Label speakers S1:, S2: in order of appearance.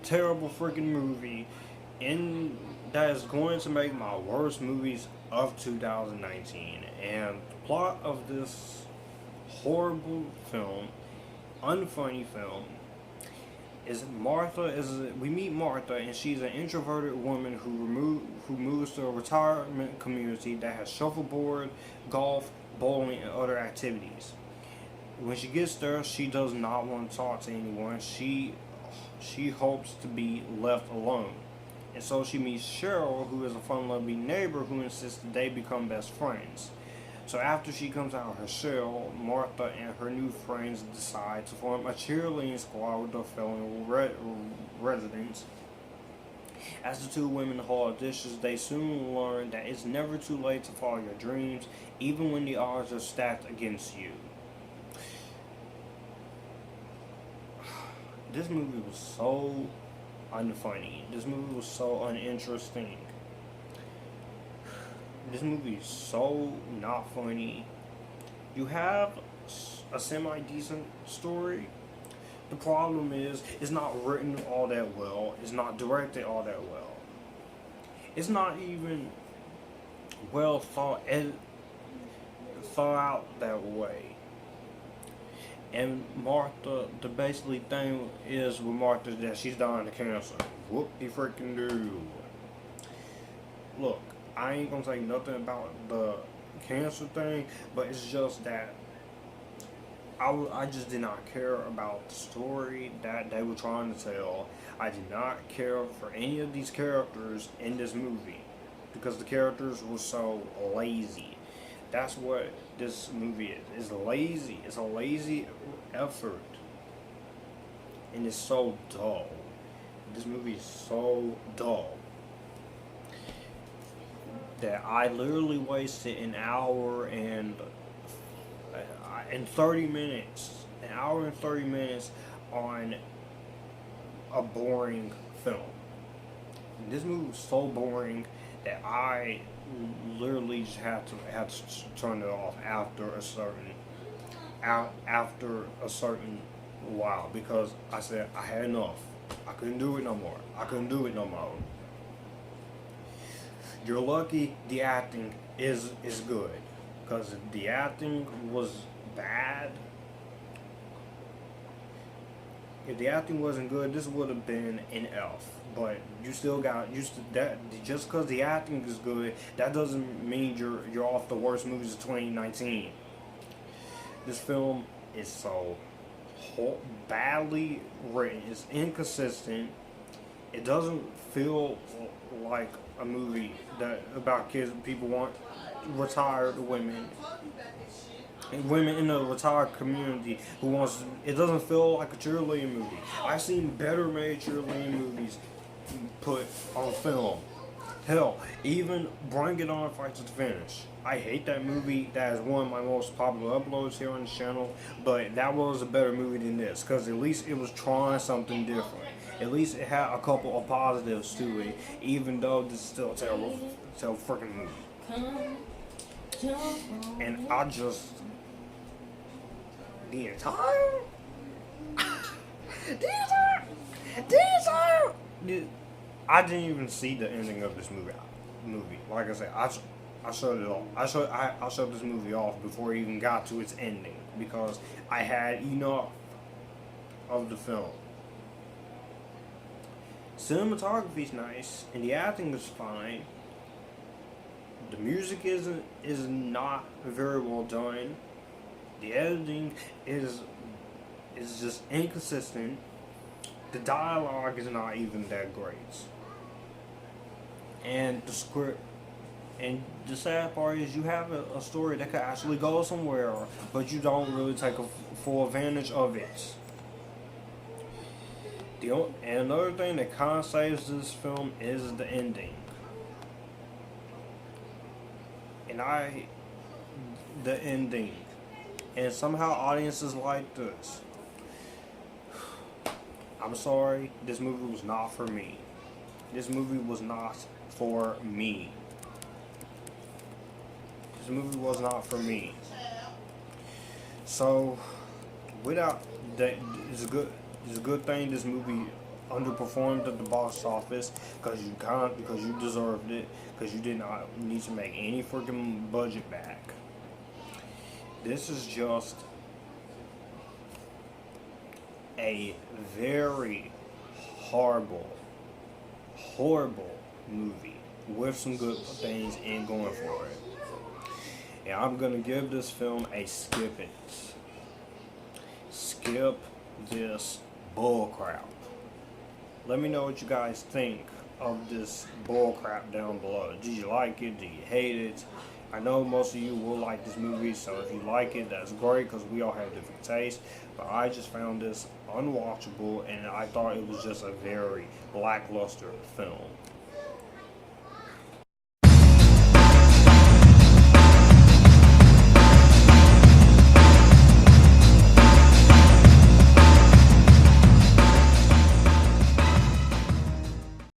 S1: terrible freaking movie in that is going to make my worst movies of 2019. And the plot of this horrible film, unfunny film, is we meet Martha, and she's an introverted woman who moves to a retirement community that has shuffleboard, golf, bowling, and other activities. When she gets there, she does not want to talk to anyone. She hopes to be left alone. And so she meets Cheryl, who is a fun-loving neighbor who insists that they become best friends. So after she comes out of her shell, Martha and her new friends decide to form a cheerleading squad with their fellow residents. As the two women haul dishes, they soon learn that it's never too late to follow your dreams, even when the odds are stacked against you. This movie was so unfunny. This movie was so uninteresting. This movie is so not funny. You have a semi-decent story. The problem is, it's not written all that well. It's not directed all that well. It's not even well thought out that way. And Martha, the basically thing is with Martha that she's dying of cancer. Whoop-de-freaking-do. Look, I ain't gonna say nothing about the cancer thing, but it's just that I just did not care about the story that they were trying to tell. I did not care for any of these characters in this movie because the characters were so lazy. That's what this movie is. It's lazy. It's a lazy effort. And it's so dull. This movie is so dull that I literally wasted an hour and 30 minutes. An hour and 30 minutes on a boring film. This movie was so boring that I literally just had to turn it off after a certain while, because I said I had enough. I couldn't do it no more. You're lucky the acting is good, because if the acting was bad, if the acting wasn't good, this would have been an F. But you still got used to that. Just because the acting is good, that doesn't mean you're off the worst movies of 2019. This film is so badly written. It's inconsistent. It doesn't feel like a movie that about kids. People want retired women. And women in the retired community who wants. It doesn't feel like a cheerleading movie. I've seen better made cheerleading movies put on film. Hell, even Bring It On Fight to the Finish. I hate that movie. That is one of my most popular uploads here on the channel. But that was a better movie than this, because at least it was trying something different. At least it had a couple of positives to it, even though this is still a terrible freaking movie. And I just the entire I didn't even see the ending of this movie. Like I said, I shut it off. I shut this movie off before it even got to its ending, because I had enough of the film. Cinematography's nice and the acting is fine. The music is not very well done. The editing is just inconsistent. The dialogue is not even that great. And the script, and the sad part is you have a story that could actually go somewhere, but you don't really take full advantage of it. And another thing that kind of saves this film is the ending. The ending. And somehow audiences like this. I'm sorry, this movie was not for me. This movie was not for me. This movie was not for me. So, without that, it's a good thing this movie underperformed at the box office because you deserved it, because you did not need to make any freaking budget back. This is just a very horrible movie with some good things and going for it. And I'm gonna give this film a skip it. Skip this bullcrap. Let me know what you guys think of this bullcrap down below. Did you like it? Did you hate it? I know most of you will like this movie, so if you like it, that's great, because we all have different tastes. But I just found this unwatchable, and I thought it was just a very lackluster film.